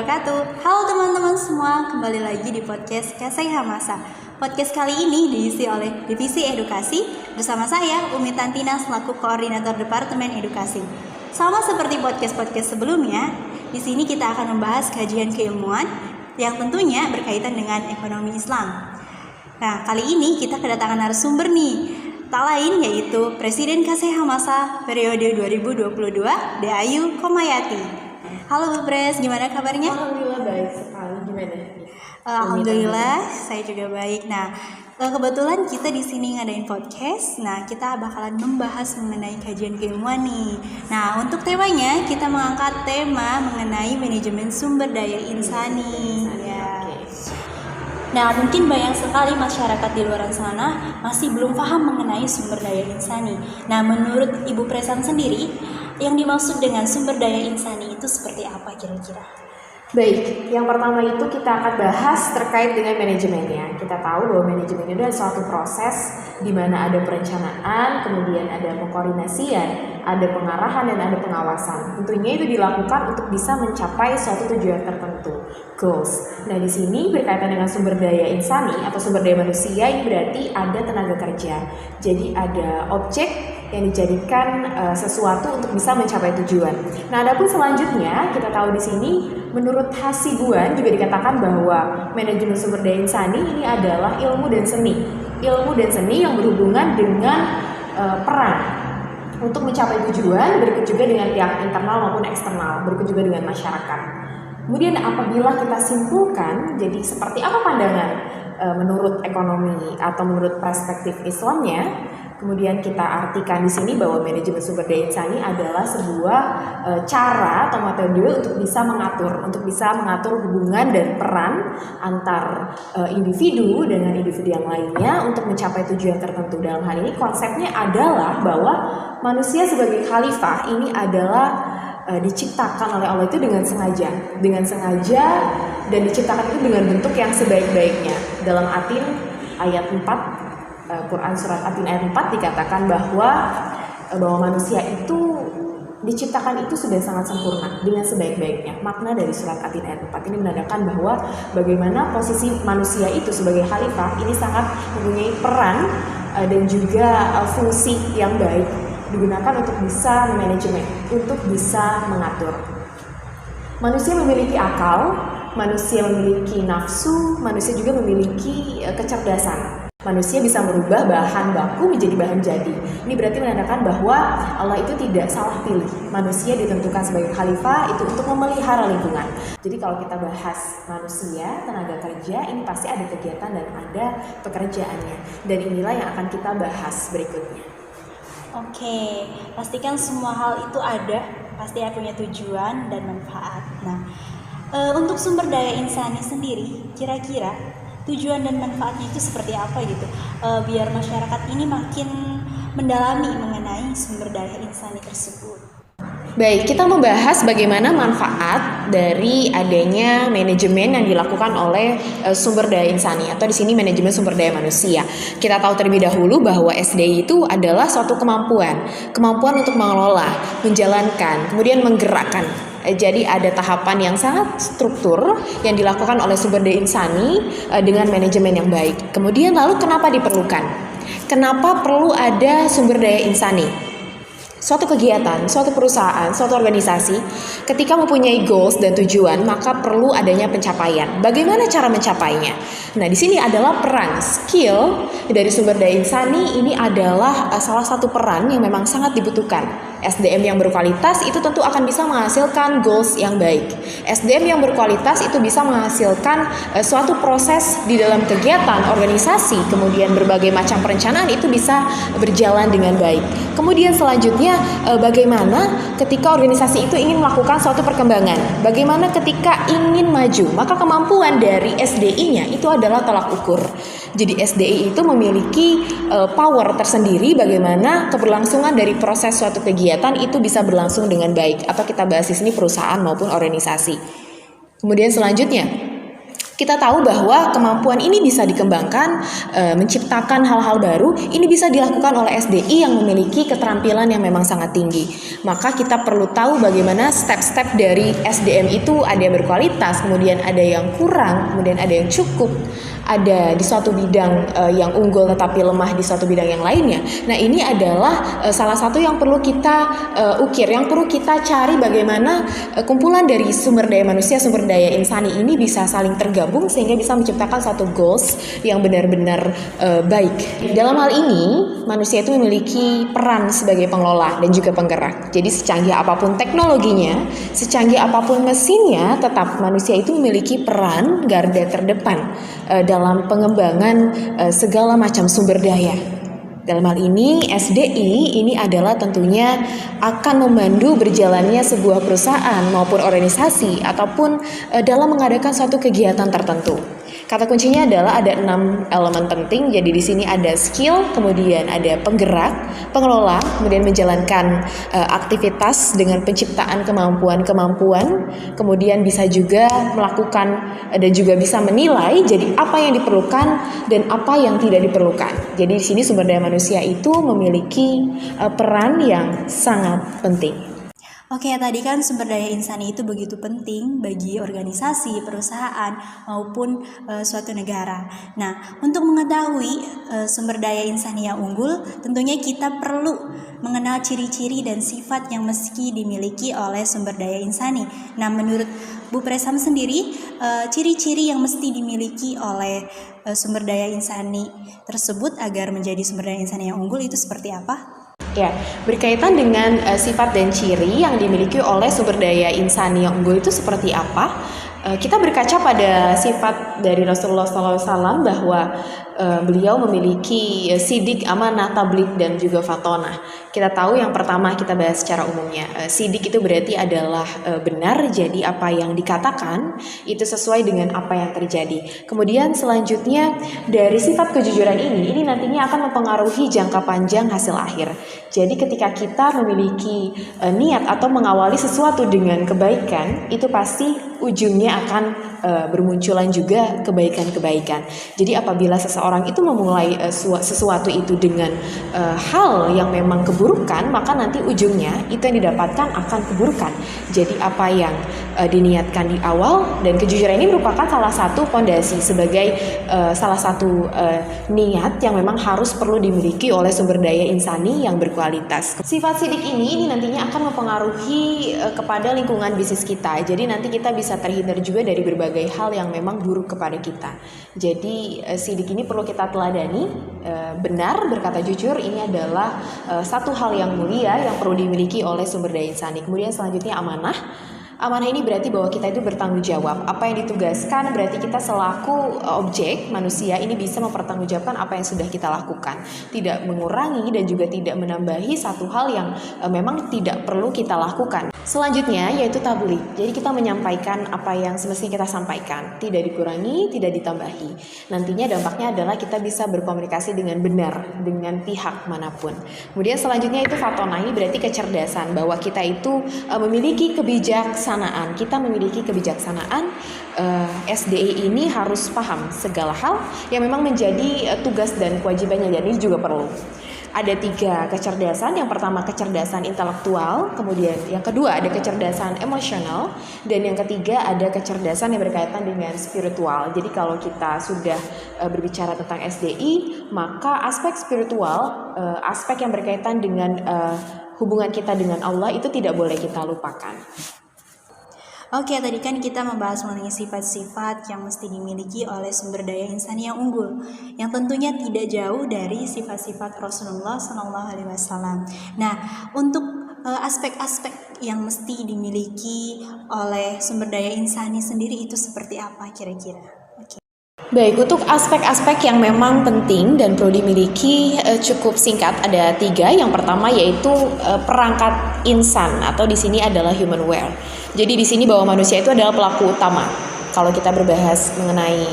wabarakatuh. Halo teman-teman semua, kembali lagi di podcast Kasih Hamasa. Podcast kali ini diisi oleh Divisi Edukasi bersama saya Umi Tantina selaku Koordinator Departemen Edukasi. Sama seperti podcast-podcast sebelumnya, di sini kita akan membahas kajian keilmuan yang tentunya berkaitan dengan ekonomi Islam. Nah, kali ini kita kedatangan narasumber nih, tak lain yaitu Presiden Kasih Hamasa periode 2022, Deayu Komayati. Halo Bu Pres, gimana kabarnya? Alhamdulillah baik sekali, gimana? Alhamdulillah, saya juga baik. Nah, kebetulan kita di sini ngadain podcast. Nah, kita bakalan membahas mengenai kajian keilmuan nih. Nah, untuk temanya kita mengangkat tema mengenai manajemen sumber daya insani. Ya. Nah, mungkin banyak sekali masyarakat di luar sana masih belum paham mengenai sumber daya insani. Nah, menurut Ibu Presan sendiri, yang dimaksud dengan sumber daya insani itu seperti apa kira-kira? Baik, yang pertama itu kita akan bahas terkait dengan manajemennya. Kita tahu bahwa manajemen itu adalah suatu proses di mana ada perencanaan, kemudian ada pengkoordinasian, ada pengarahan, dan ada pengawasan. Tentunya itu dilakukan untuk bisa mencapai suatu tujuan tertentu, goals. Nah, di sini berkaitan dengan sumber daya insani atau sumber daya manusia, ini berarti ada tenaga kerja. Jadi ada objek yang dijadikan sesuatu untuk bisa mencapai tujuan. Nah, adapun selanjutnya kita tahu di sini menurut Hasibuan juga dikatakan bahwa manajemen sumber daya insani ini adalah ilmu dan seni. Ilmu dan seni yang berhubungan dengan peran untuk mencapai tujuan, berikut juga dengan pihak internal maupun eksternal, berikut juga dengan masyarakat. Kemudian apabila kita simpulkan, jadi seperti apa pandangan menurut ekonomi atau menurut perspektif Islamnya? Kemudian kita artikan di sini bahwa manajemen sumber daya insani adalah sebuah cara atau metode untuk bisa mengatur hubungan dan peran antar individu dengan individu yang lainnya untuk mencapai tujuan tertentu. Dalam hal ini konsepnya adalah bahwa manusia sebagai khalifah ini adalah diciptakan oleh Allah itu dengan sengaja dan diciptakan itu dengan bentuk yang sebaik-baiknya. Dalam Atin ayat 4 Quran surat Atin ayat 4 dikatakan bahwa manusia itu diciptakan itu sudah sangat sempurna dengan sebaik-baiknya. Makna dari surat Atin ayat 4 ini menandakan bahwa bagaimana posisi manusia itu sebagai khalifah ini sangat mempunyai peran dan juga fungsi yang baik digunakan untuk bisa manajemen, untuk bisa mengatur. Manusia memiliki akal, manusia memiliki nafsu, manusia juga memiliki kecerdasan. Manusia bisa merubah bahan baku menjadi bahan jadi. Ini berarti menandakan bahwa Allah itu tidak salah pilih. Manusia ditentukan sebagai khalifah itu untuk memelihara lingkungan. Jadi kalau kita bahas manusia, tenaga kerja, ini pasti ada kegiatan dan ada pekerjaannya. Dan inilah yang akan kita bahas berikutnya. Oke, pastikan semua hal itu ada, pasti punya tujuan dan manfaat. Nah, untuk sumber daya insani sendiri, kira-kira tujuan dan manfaatnya itu seperti apa gitu, biar masyarakat ini makin mendalami mengenai sumber daya insani tersebut. Baik, kita membahas bagaimana manfaat dari adanya manajemen yang dilakukan oleh sumber daya insani atau di sini manajemen sumber daya manusia. Kita tahu terlebih dahulu bahwa SDI itu adalah suatu kemampuan untuk mengelola, menjalankan, kemudian menggerakkan. Jadi ada tahapan yang sangat struktur yang dilakukan oleh sumber daya insani dengan manajemen yang baik. Kemudian lalu kenapa diperlukan? Kenapa perlu ada sumber daya insani? Suatu kegiatan, suatu perusahaan, suatu organisasi ketika mempunyai goals dan tujuan, maka perlu adanya pencapaian. Bagaimana cara mencapainya? Nah, di sini adalah peran, skill dari sumber daya insani ini adalah salah satu peran yang memang sangat dibutuhkan. SDM yang berkualitas itu tentu akan bisa menghasilkan goals yang baik. SDM yang berkualitas itu bisa menghasilkan suatu proses di dalam kegiatan, organisasi, kemudian berbagai macam perencanaan itu bisa berjalan dengan baik. Kemudian selanjutnya bagaimana ketika organisasi itu ingin melakukan suatu perkembangan, bagaimana ketika ingin maju, maka kemampuan dari SDI-nya itu adalah tolak ukur. Jadi SDI itu memiliki power tersendiri bagaimana keberlangsungan dari proses suatu kegiatan itu bisa berlangsung dengan baik, atau kita bahas di sini perusahaan maupun organisasi. Kemudian selanjutnya Kita tahu bahwa kemampuan ini bisa dikembangkan, menciptakan hal-hal baru, ini bisa dilakukan oleh SDI yang memiliki keterampilan yang memang sangat tinggi. Maka kita perlu tahu bagaimana step-step dari SDM itu, ada yang berkualitas, kemudian ada yang kurang, kemudian ada yang cukup, ada di suatu bidang yang unggul tetapi lemah di suatu bidang yang lainnya. Nah, ini adalah salah satu yang perlu kita ukir, yang perlu kita cari bagaimana kumpulan dari sumber daya manusia, sumber daya insani ini bisa saling tergabung sehingga bisa menciptakan satu goals yang benar-benar baik. Dalam hal ini, manusia itu memiliki peran sebagai pengelola dan juga penggerak. Jadi secanggih apapun teknologinya, secanggih apapun mesinnya, tetap manusia itu memiliki peran garda terdepan dalam pengembangan segala macam sumber daya. Dalam hal ini, SDI ini adalah tentunya akan memandu berjalannya sebuah perusahaan maupun organisasi ataupun dalam mengadakan suatu kegiatan tertentu. Kata kuncinya adalah ada 6 elemen penting. Jadi di sini ada skill, kemudian ada penggerak, pengelola, kemudian menjalankan aktivitas dengan penciptaan kemampuan-kemampuan, kemudian bisa juga melakukan dan juga bisa menilai jadi apa yang diperlukan dan apa yang tidak diperlukan. Jadi di sini sumber daya manusia itu memiliki peran yang sangat penting. Oke, tadi kan sumber daya insani itu begitu penting bagi organisasi, perusahaan, maupun suatu negara. Nah, untuk mengetahui sumber daya insani yang unggul, tentunya kita perlu mengenal ciri-ciri dan sifat yang meski dimiliki oleh sumber daya insani. Nah, menurut Bu Presam sendiri, ciri-ciri yang mesti dimiliki oleh sumber daya insani tersebut agar menjadi sumber daya insani yang unggul itu seperti apa? Ya, berkaitan dengan sifat dan ciri yang dimiliki oleh sumber daya insani yang unggul itu seperti apa? Kita berkaca pada sifat dari Rasulullah SAW bahwa beliau memiliki sidik, amanah, tabligh, dan juga fatonah. Kita tahu yang pertama kita bahas secara umumnya. Sidik itu berarti adalah benar, jadi apa yang dikatakan itu sesuai dengan apa yang terjadi. Kemudian selanjutnya dari sifat kejujuran ini nantinya akan mempengaruhi jangka panjang hasil akhir. Jadi ketika kita memiliki niat atau mengawali sesuatu dengan kebaikan, itu pasti ujungnya akan bermunculan juga kebaikan-kebaikan. Jadi apabila seseorang itu memulai sesuatu itu dengan hal yang memang keburukan, maka nanti ujungnya itu yang didapatkan akan keburukan. Jadi apa yang diniatkan di awal, dan kejujuran ini merupakan salah satu fondasi sebagai salah satu niat yang memang harus perlu dimiliki oleh sumber daya insani yang berkualitas. Sifat sidik ini nantinya akan mempengaruhi kepada lingkungan bisnis kita. Jadi nanti kita bisa terhindar juga dari berbagai hal yang memang buruk kepada kita. Jadi sidik ini perlu kita teladani. Benar, berkata jujur ini adalah satu hal yang mulia yang perlu dimiliki oleh sumber daya insani. Kemudian selanjutnya amanah. Amanah ini berarti bahwa kita itu bertanggung jawab. Apa yang ditugaskan berarti kita selaku objek manusia ini bisa mempertanggungjawabkan apa yang sudah kita lakukan. Tidak mengurangi dan juga tidak menambahi satu hal yang memang tidak perlu kita lakukan. Selanjutnya yaitu tabligh. Jadi kita menyampaikan apa yang semestinya kita sampaikan. Tidak dikurangi, tidak ditambahi. Nantinya dampaknya adalah kita bisa berkomunikasi dengan benar dengan pihak manapun. Kemudian selanjutnya itu fatonah. Ini berarti kecerdasan, bahwa kita itu memiliki kebijaksanaan. Kita memiliki kebijaksanaan. SDI ini harus paham segala hal yang memang menjadi tugas dan kewajibannya, dan ini juga perlu. Ada 3 kecerdasan. Yang pertama kecerdasan intelektual, kemudian yang kedua ada kecerdasan emosional, dan yang ketiga ada kecerdasan yang berkaitan dengan spiritual. Jadi kalau kita sudah berbicara tentang SDI, maka aspek spiritual, aspek yang berkaitan dengan hubungan kita dengan Allah itu tidak boleh kita lupakan. Oke, tadi kan kita membahas mengenai sifat-sifat yang mesti dimiliki oleh sumber daya insani yang unggul, yang tentunya tidak jauh dari sifat-sifat Rasulullah SAW. Nah, untuk aspek-aspek yang mesti dimiliki oleh sumber daya insani sendiri itu seperti apa kira-kira? Baik, untuk aspek-aspek yang memang penting dan perlu dimiliki cukup singkat, ada 3. Yang pertama yaitu perangkat insan, atau di sini adalah humanware. Jadi di sini bahwa manusia itu adalah pelaku utama. Kalau kita berbahas mengenai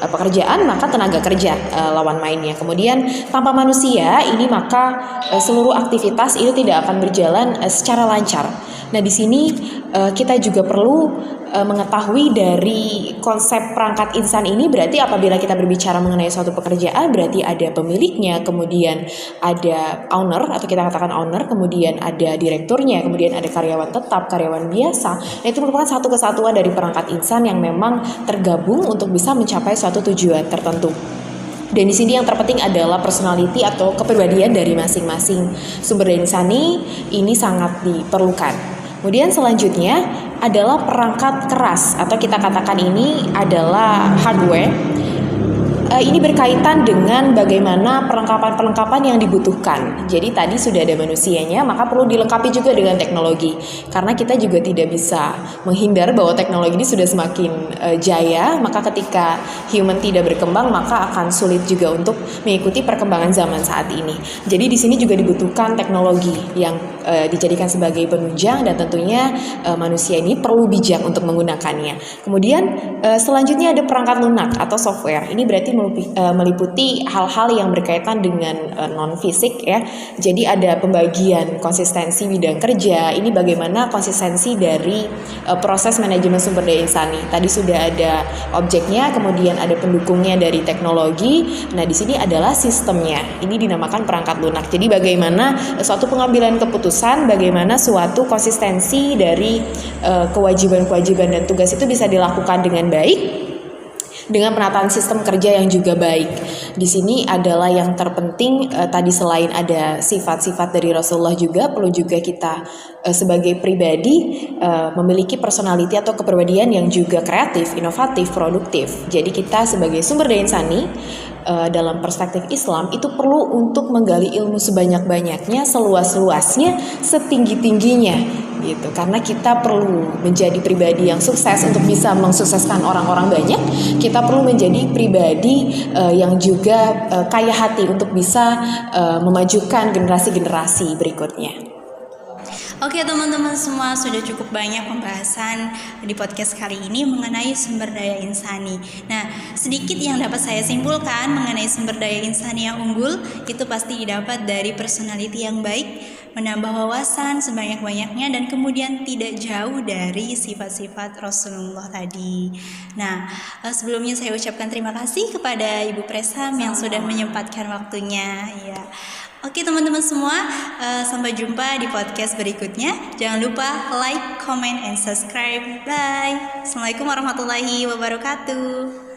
pekerjaan, maka tenaga kerja lawan mainnya. Kemudian tanpa manusia ini maka seluruh aktivitas itu tidak akan berjalan secara lancar. Nah, di sini kita juga perlu mengetahui dari konsep perangkat insan ini, berarti apabila kita berbicara mengenai suatu pekerjaan berarti ada pemiliknya, kemudian ada owner atau kita katakan owner, kemudian ada direkturnya, kemudian ada karyawan tetap, karyawan biasa. Nah, itu merupakan satu kesatuan dari perangkat insan yang memang tergabung untuk bisa mencapai suatu tujuan tertentu. Dan di sini yang terpenting adalah personality atau kepribadian dari masing-masing sumber daya insani ini sangat diperlukan. Kemudian selanjutnya adalah perangkat keras atau kita katakan ini adalah hardware. Ini berkaitan dengan bagaimana perlengkapan-perlengkapan yang dibutuhkan. Jadi tadi sudah ada manusianya, maka perlu dilengkapi juga dengan teknologi. Karena kita juga tidak bisa menghindar bahwa teknologi ini sudah semakin jaya, maka ketika human tidak berkembang, maka akan sulit juga untuk mengikuti perkembangan zaman saat ini. Jadi di sini juga dibutuhkan teknologi yang dijadikan sebagai penunjang dan tentunya manusia ini perlu bijak untuk menggunakannya. Kemudian selanjutnya ada perangkat lunak atau software. Ini berarti meliputi hal-hal yang berkaitan dengan non fisik ya. Jadi ada pembagian konsistensi bidang kerja. Ini bagaimana konsistensi dari proses manajemen sumber daya insani. Tadi sudah ada objeknya, kemudian ada pendukungnya dari teknologi. Nah, di sini adalah sistemnya. Ini dinamakan perangkat lunak. Jadi bagaimana suatu pengambilan keputusan, bagaimana suatu konsistensi dari kewajiban-kewajiban dan tugas itu bisa dilakukan dengan baik dengan penataan sistem kerja yang juga baik. Di sini adalah yang terpenting tadi selain ada sifat-sifat dari Rasulullah juga perlu juga kita sebagai pribadi memiliki personality atau kepribadian yang juga kreatif, inovatif, produktif. Jadi kita sebagai sumber daya insani dalam perspektif Islam itu perlu untuk menggali ilmu sebanyak-banyaknya, seluas-luasnya, setinggi-tingginya gitu. Karena kita perlu menjadi pribadi yang sukses untuk bisa mensukseskan orang-orang banyak. Kita perlu menjadi pribadi yang juga kaya hati untuk bisa memajukan generasi-generasi berikutnya. Oke teman-teman semua, sudah cukup banyak pembahasan di podcast kali ini mengenai sumber daya insani. Nah, sedikit yang dapat saya simpulkan mengenai sumber daya insani yang unggul itu pasti didapat dari personality yang baik, menambah wawasan sebanyak-banyaknya, dan kemudian tidak jauh dari sifat-sifat Rasulullah tadi. Nah, sebelumnya saya ucapkan terima kasih kepada Ibu Presam yang sudah menyempatkan waktunya. Ya. Oke teman-teman semua, sampai jumpa di podcast berikutnya. Jangan lupa like, comment, and subscribe. Bye. Assalamualaikum warahmatullahi wabarakatuh.